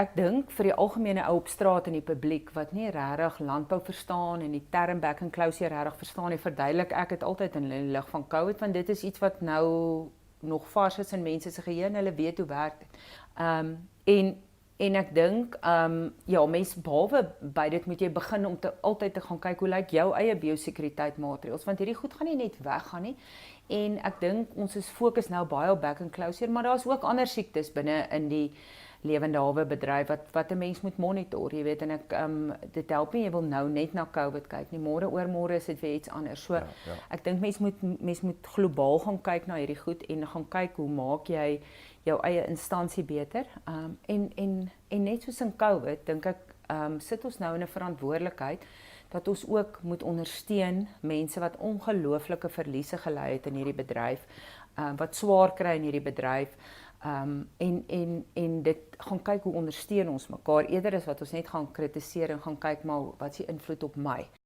ek dink vir die algemene ou op straat en die publiek wat nie regtig landbou verstaan en die term back and close regtig verstaan nie, verduidelik ek dit altyd in die lig van COVID, want dit is iets wat nou nog vars is in mense se geheue en hulle weet hoe werk dit. En ek dink ja, mens behalwe by dit moet jy begin om altyd te gaan kyk hoe lyk jou eie biosekuriteit-maatreëls, want hierdie goed gaan nie net weggaan nie. En ek dink ons is fokus nou baie op back and closure, maar daar's ook ander siektes binne in die lewende hawe bedryf wat 'n mens moet monitor, jy weet, en ek dit help nie jy wil nou net na COVID kyk nie. Môre oormôre is dit weer iets anders. So ek dink mens moet globaal gaan kyk na hierdie goed en gaan kyk hoe maak jy jou eie instansie beter. En net soos in COVID dink ek sit ons nou in 'n verantwoordelikheid dat ons ook moet ondersteun mense wat ongelooflike verliese gely het in hierdie bedryf, wat swaar kry in hierdie bedryf. En dit gaan kyk hoe ondersteun ons mekaar eerder as wat ons net gaan kritiseer en gaan kyk maar wat is die invloed op my.